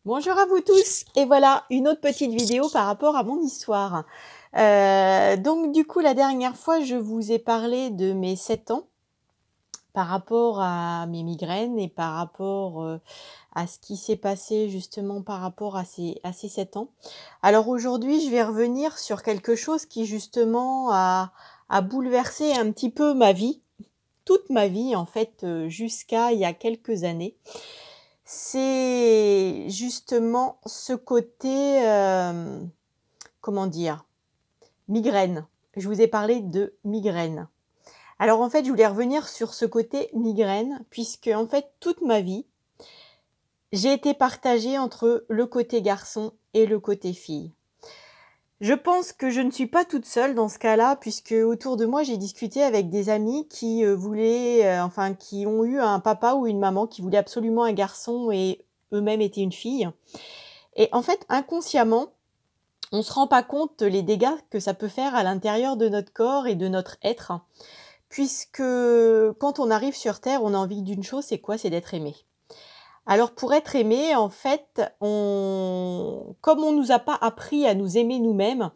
Bonjour à vous tous et voilà une autre petite vidéo par rapport à mon histoire. Donc du coup la dernière fois je vous ai parlé de mes 7 ans par rapport à mes migraines et par rapport à ce qui s'est passé justement par rapport à ces 7 ans. Alors aujourd'hui je vais revenir sur quelque chose qui justement a bouleversé un petit peu ma vie, toute ma vie en fait jusqu'à il y a quelques années. C'est justement ce côté, comment dire? Migraine. Je vous ai parlé de migraine. Alors en fait, je voulais revenir sur ce côté migraine puisque en fait, toute ma vie, j'ai été partagée entre le côté garçon et le côté fille. Je pense que je ne suis pas toute seule dans ce cas-là, puisque autour de moi, j'ai discuté avec des amis qui voulaient, enfin, qui ont eu un papa ou une maman qui voulait absolument un garçon et eux-mêmes étaient une fille. Et en fait, inconsciemment, on se rend pas compte les dégâts que ça peut faire à l'intérieur de notre corps et de notre être, puisque quand on arrive sur Terre, on a envie d'une chose, c'est quoi? C'est d'être aimé. Alors pour être aimé, en fait, comme on nous a pas appris à nous aimer nous-mêmes,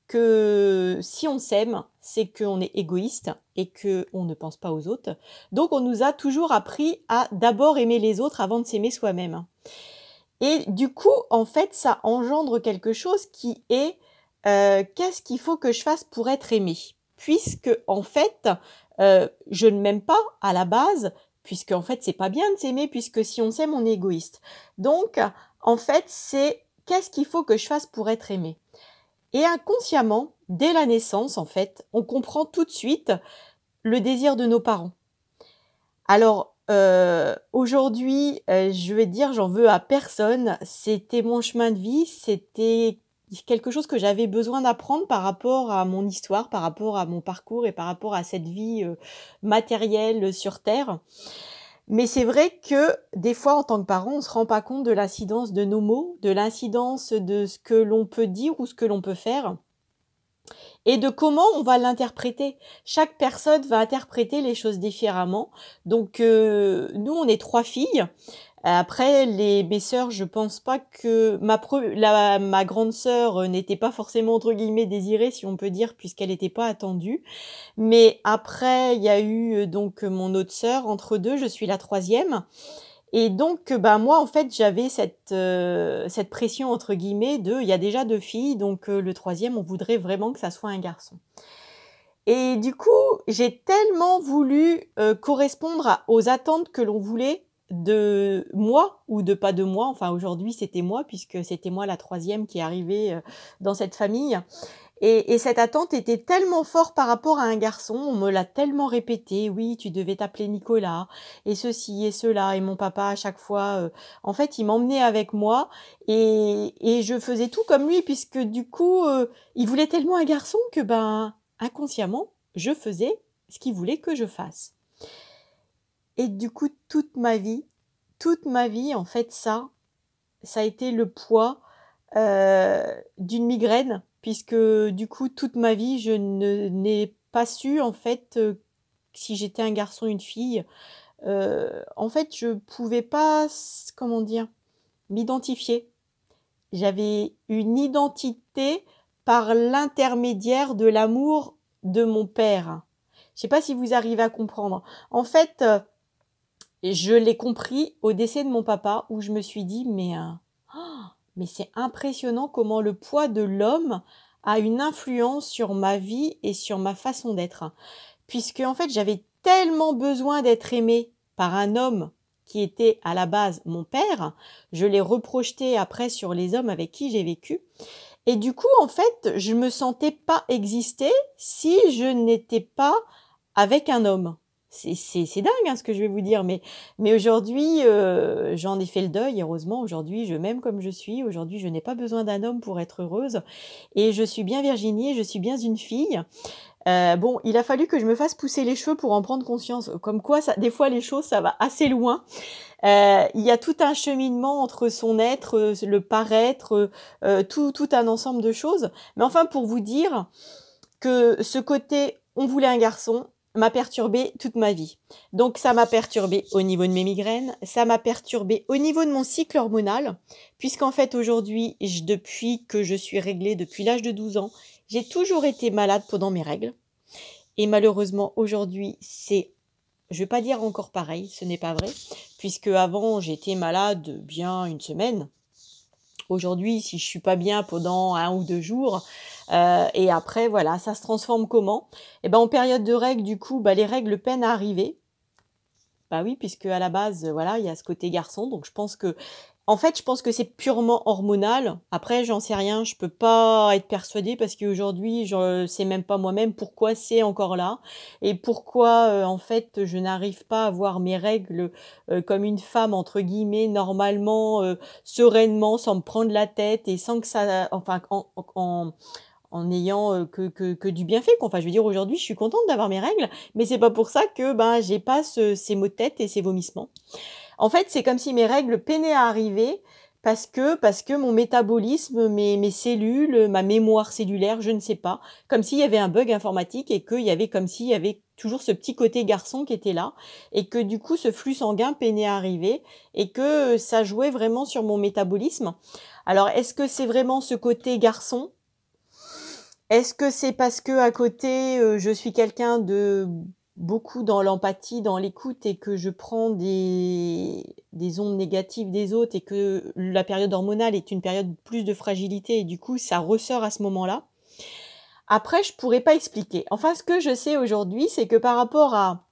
que si on s'aime, c'est qu'on est égoïste et qu'on ne pense pas aux autres. Donc on nous a toujours appris à d'abord aimer les autres avant de s'aimer soi-même. Et du coup, en fait, ça engendre quelque chose qui est qu'est-ce qu'il faut que je fasse pour être aimé? Puisque en fait, je ne m'aime pas à la base, puisque en fait, c'est pas bien de s'aimer, puisque si on s'aime, on est égoïste. Donc, en fait, c'est qu'est-ce qu'il faut que je fasse pour être aimé? Et inconsciemment, dès la naissance, en fait, on comprend tout de suite le désir de nos parents. Alors, aujourd'hui, je vais dire, j'en veux à personne. C'était mon chemin de vie, c'était quelque chose que j'avais besoin d'apprendre par rapport à mon histoire, par rapport à mon parcours et par rapport à cette vie, matérielle sur terre. Mais c'est vrai que des fois, en tant que parent, on se rend pas compte de l'incidence de nos mots, de l'incidence de ce que l'on peut dire ou ce que l'on peut faire et de comment on va l'interpréter. Chaque personne va interpréter les choses différemment. Donc nous, on est 3 filles. Après, mes sœurs, je pense pas que ma grande sœur n'était pas forcément entre guillemets désirée, si on peut dire, puisqu'elle n'était pas attendue. Mais après, il y a eu donc mon autre sœur. Entre deux, je suis la troisième. Et donc, bah, moi, en fait, j'avais cette pression entre guillemets de, il y a déjà 2 filles, donc le troisième, on voudrait vraiment que ça soit un garçon. Et du coup, j'ai tellement voulu correspondre aux attentes que l'on voulait de moi ou de pas de moi. Enfin, aujourd'hui, c'était moi puisque c'était moi la troisième qui est arrivée dans cette famille. Et cette attente était tellement forte par rapport à un garçon, on me l'a tellement répété, oui, tu devais t'appeler Nicolas, et ceci et cela, et mon papa à chaque fois, en fait, il m'emmenait avec moi, et je faisais tout comme lui, puisque du coup, il voulait tellement un garçon que, ben, inconsciemment, je faisais ce qu'il voulait que je fasse. Et du coup, toute ma vie, en fait, ça a été le poids d'une migraine, puisque du coup, toute ma vie, je n'ai pas su, en fait, si j'étais un garçon ou une fille. En fait, je pouvais pas, comment dire, m'identifier. J'avais une identité par l'intermédiaire de l'amour de mon père. Je sais pas si vous arrivez à comprendre. En fait, je l'ai compris au décès de mon papa, où je me suis dit, mais c'est impressionnant comment le poids de l'homme a une influence sur ma vie et sur ma façon d'être. Puisque, en fait, j'avais tellement besoin d'être aimée par un homme qui était à la base mon père, je l'ai reprojeté après sur les hommes avec qui j'ai vécu. Et du coup, en fait, je me sentais pas exister si je n'étais pas avec un homme. C'est dingue hein, ce que je vais vous dire, mais aujourd'hui, j'en ai fait le deuil, heureusement. Aujourd'hui, je m'aime comme je suis. Aujourd'hui, je n'ai pas besoin d'un homme pour être heureuse. Et je suis bien Virginie, je suis bien une fille. Bon, il a fallu que je me fasse pousser les cheveux pour en prendre conscience. Comme quoi, ça, des fois, les choses, ça va assez loin. Il y a tout un cheminement entre son être, le paraître, tout un ensemble de choses. Mais enfin, pour vous dire que ce côté, on voulait un garçon, m'a perturbée toute ma vie. Donc ça m'a perturbée au niveau de mes migraines, ça m'a perturbée au niveau de mon cycle hormonal, puisqu'en fait aujourd'hui, depuis que je suis réglée, depuis l'âge de 12 ans, j'ai toujours été malade pendant mes règles. Et malheureusement aujourd'hui, je vais pas dire encore pareil, ce n'est pas vrai, puisque avant j'étais malade bien une semaine. Aujourd'hui, si je suis pas bien pendant 1 ou 2 jours, et après voilà, ça se transforme comment? Et ben, en période de règles, du coup, bah, les règles peinent à arriver. Bah oui, puisque à la base, voilà, il y a ce côté garçon, donc je pense que c'est purement hormonal. Après, j'en sais rien, je peux pas être persuadée parce qu'aujourd'hui, je sais même pas moi-même pourquoi c'est encore là et pourquoi, en fait, je n'arrive pas à voir mes règles, comme une femme entre guillemets «normalement», sereinement, sans me prendre la tête et sans que ça enfin, en ayant, que du bienfait, quoi. Enfin, je veux dire, aujourd'hui, je suis contente d'avoir mes règles, mais c'est pas pour ça que, ben, j'ai pas ces maux de tête et ces vomissements. En fait, c'est comme si mes règles peinaient à arriver parce que mon métabolisme, mes cellules, ma mémoire cellulaire, je ne sais pas, comme s'il y avait un bug informatique et qu'il y avait comme s'il y avait toujours ce petit côté garçon qui était là et que du coup, ce flux sanguin peinait à arriver et que ça jouait vraiment sur mon métabolisme. Alors, est-ce que c'est vraiment ce côté garçon? Est-ce que c'est parce qu'à côté, je suis quelqu'un de beaucoup dans l'empathie, dans l'écoute et que je prends des ondes négatives des autres et que la période hormonale est une période plus de fragilité et du coup ça ressort à ce moment-là? Après je pourrais pas expliquer. Enfin ce que je sais aujourd'hui, c'est que par rapport à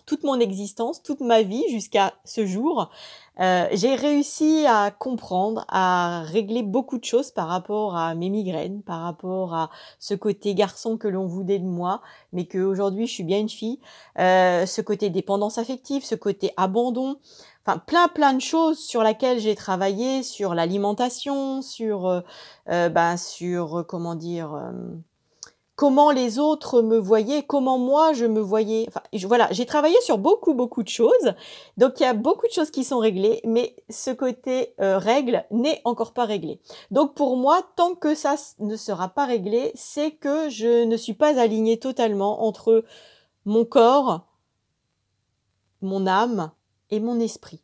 toute mon existence, toute ma vie jusqu'à ce jour, j'ai réussi à comprendre, à régler beaucoup de choses par rapport à mes migraines, par rapport à ce côté garçon que l'on voulait de moi, mais qu'aujourd'hui je suis bien une fille. Ce côté dépendance affective, ce côté abandon, enfin plein de choses sur laquelle j'ai travaillé, sur l'alimentation, comment dire? Comment les autres me voyaient, comment moi je me voyais. Enfin, voilà, j'ai travaillé sur beaucoup de choses. Donc il y a beaucoup de choses qui sont réglées, mais ce côté règle n'est encore pas réglé. Donc pour moi, tant que ça ne sera pas réglé, c'est que je ne suis pas alignée totalement entre mon corps, mon âme et mon esprit.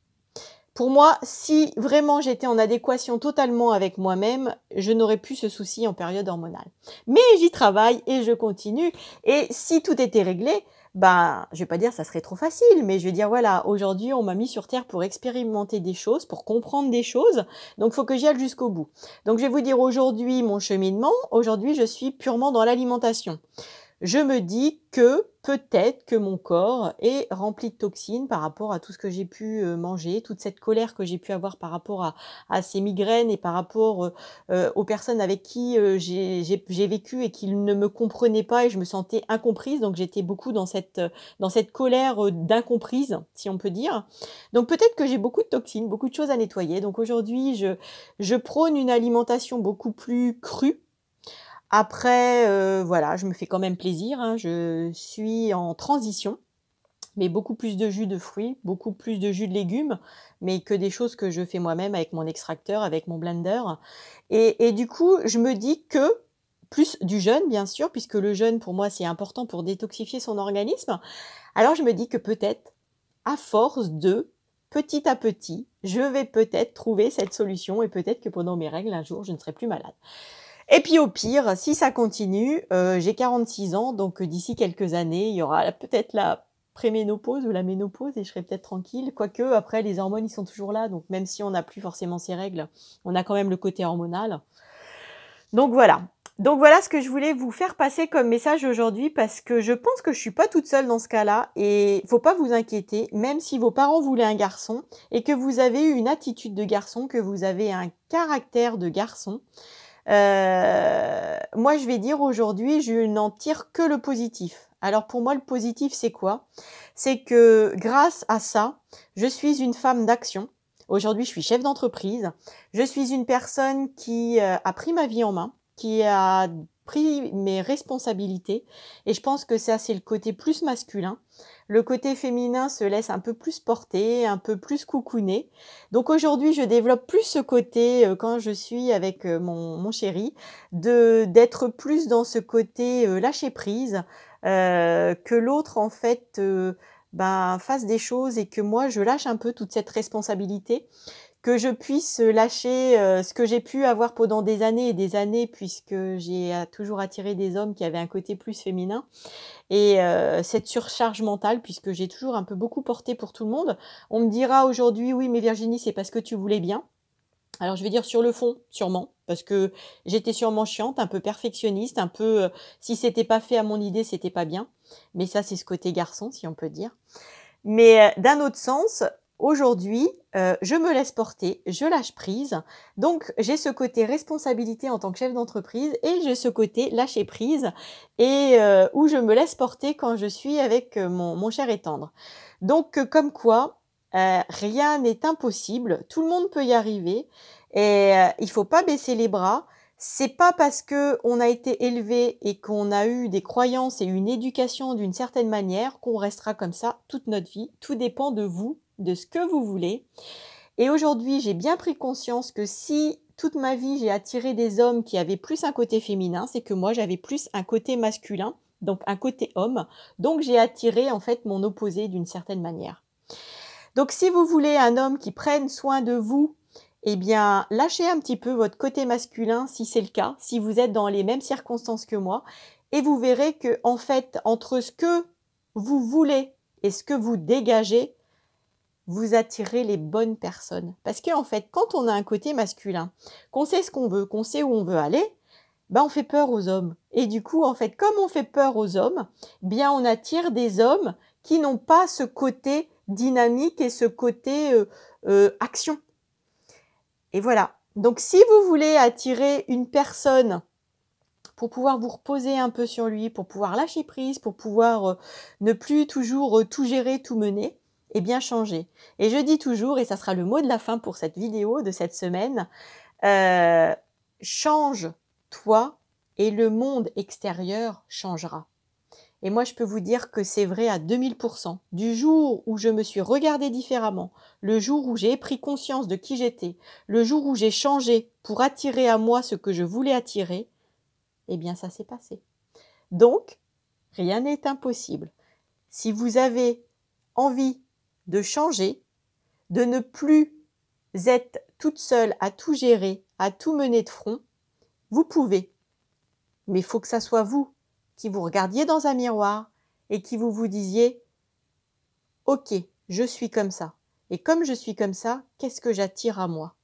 Pour moi, si vraiment j'étais en adéquation totalement avec moi-même, je n'aurais plus ce souci en période hormonale. Mais j'y travaille et je continue. Et si tout était réglé, ben, je vais pas dire ça serait trop facile, mais je vais dire voilà, aujourd'hui on m'a mis sur terre pour expérimenter des choses, pour comprendre des choses, donc il faut que j'y aille jusqu'au bout. Donc je vais vous dire aujourd'hui mon cheminement. Aujourd'hui, je suis purement dans l'alimentation. Je me dis que peut-être que mon corps est rempli de toxines par rapport à tout ce que j'ai pu, manger, toute cette colère que j'ai pu avoir par rapport à ces migraines et par rapport, aux personnes avec qui, j'ai vécu et qui ne me comprenaient pas et je me sentais incomprise. Donc j'étais beaucoup dans cette colère, d'incomprise, si on peut dire. Donc peut-être que j'ai beaucoup de toxines, beaucoup de choses à nettoyer. Donc aujourd'hui, je prône une alimentation beaucoup plus crue. Après, voilà, je me fais quand même plaisir, hein. Je suis en transition, mais beaucoup plus de jus de fruits, beaucoup plus de jus de légumes, mais que des choses que je fais moi-même avec mon extracteur, avec mon blender et du coup, je me dis que plus du jeûne, bien sûr, puisque le jeûne, pour moi, c'est important pour détoxifier son organisme. Alors je me dis que peut-être, à force de, petit à petit, je vais peut-être trouver cette solution et peut-être que pendant mes règles, un jour, je ne serai plus malade. Et puis au pire, si ça continue, j'ai 46 ans, donc d'ici quelques années, il y aura peut-être la préménopause ou la ménopause et je serai peut-être tranquille. Quoique après les hormones, ils sont toujours là, donc même si on n'a plus forcément ces règles, on a quand même le côté hormonal. Donc voilà. Donc voilà ce que je voulais vous faire passer comme message aujourd'hui parce que je pense que je suis pas toute seule dans ce cas-là et faut pas vous inquiéter, même si vos parents voulaient un garçon et que vous avez eu une attitude de garçon, que vous avez un caractère de garçon. Moi, je vais dire aujourd'hui, je n'en tire que le positif. Alors pour moi, le positif, c'est quoi? C'est que grâce à ça, je suis une femme d'action. Aujourd'hui, je suis chef d'entreprise. Je suis une personne qui a pris ma vie en main, qui a pris mes responsabilités. Et je pense que ça, c'est le côté plus masculin. Le côté féminin se laisse un peu plus porter, un peu plus coucouner. Donc aujourd'hui, je développe plus ce côté, quand je suis avec, mon chéri, d'être plus dans ce côté, lâcher prise, que l'autre en fait fasse des choses et que moi je lâche un peu toute cette responsabilité, que je puisse lâcher ce que j'ai pu avoir pendant des années et des années, puisque j'ai toujours attiré des hommes qui avaient un côté plus féminin, et cette surcharge mentale, puisque j'ai toujours un peu beaucoup porté pour tout le monde. On me dira aujourd'hui: «Oui, mais Virginie, c'est parce que tu voulais bien». Alors je vais dire sur le fond, sûrement, parce que j'étais sûrement chiante, un peu perfectionniste, un peu, si c'était pas fait à mon idée, c'était pas bien. Mais ça, c'est ce côté garçon, si on peut dire. Mais d'un autre sens, aujourd'hui, je me laisse porter, je lâche prise. Donc j'ai ce côté responsabilité en tant que chef d'entreprise et j'ai ce côté lâcher prise et où je me laisse porter quand je suis avec, mon cher et tendre. Donc comme quoi, rien n'est impossible, tout le monde peut y arriver et il faut pas baisser les bras. C'est pas parce qu'on a été élevé et qu'on a eu des croyances et une éducation d'une certaine manière qu'on restera comme ça toute notre vie. Tout dépend de vous, de ce que vous voulez. Et aujourd'hui, j'ai bien pris conscience que si toute ma vie j'ai attiré des hommes qui avaient plus un côté féminin, c'est que moi j'avais plus un côté masculin, donc un côté homme. Donc j'ai attiré en fait mon opposé d'une certaine manière. Donc si vous voulez un homme qui prenne soin de vous, eh bien, lâchez un petit peu votre côté masculin si c'est le cas, si vous êtes dans les mêmes circonstances que moi, et vous verrez que, en fait, entre ce que vous voulez et ce que vous dégagez, vous attirez les bonnes personnes. Parce qu'en fait, quand on a un côté masculin, qu'on sait ce qu'on veut, qu'on sait où on veut aller, on fait peur aux hommes. Et du coup, en fait, comme on fait peur aux hommes, bien on attire des hommes qui n'ont pas ce côté dynamique et ce côté action. Et voilà. Donc si vous voulez attirer une personne pour pouvoir vous reposer un peu sur lui, pour pouvoir lâcher prise, pour pouvoir ne plus toujours tout gérer, tout mener, eh bien changez. Et je dis toujours, et ça sera le mot de la fin pour cette vidéo de cette semaine, change-toi et le monde extérieur changera. Et moi, je peux vous dire que c'est vrai à 2000%. Du jour où je me suis regardée différemment, le jour où j'ai pris conscience de qui j'étais, le jour où j'ai changé pour attirer à moi ce que je voulais attirer, eh bien ça s'est passé. Donc, rien n'est impossible. Si vous avez envie de changer, de ne plus être toute seule à tout gérer, à tout mener de front, vous pouvez. Mais il faut que ça soit vous qui vous regardiez dans un miroir et qui vous disiez « Ok, je suis comme ça. Et comme je suis comme ça, qu'est-ce que j'attire à moi ?»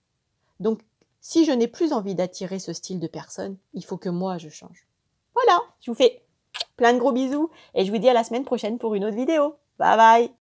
Donc, si je n'ai plus envie d'attirer ce style de personne, il faut que moi, je change. Voilà, je vous fais plein de gros bisous et je vous dis à la semaine prochaine pour une autre vidéo. Bye bye!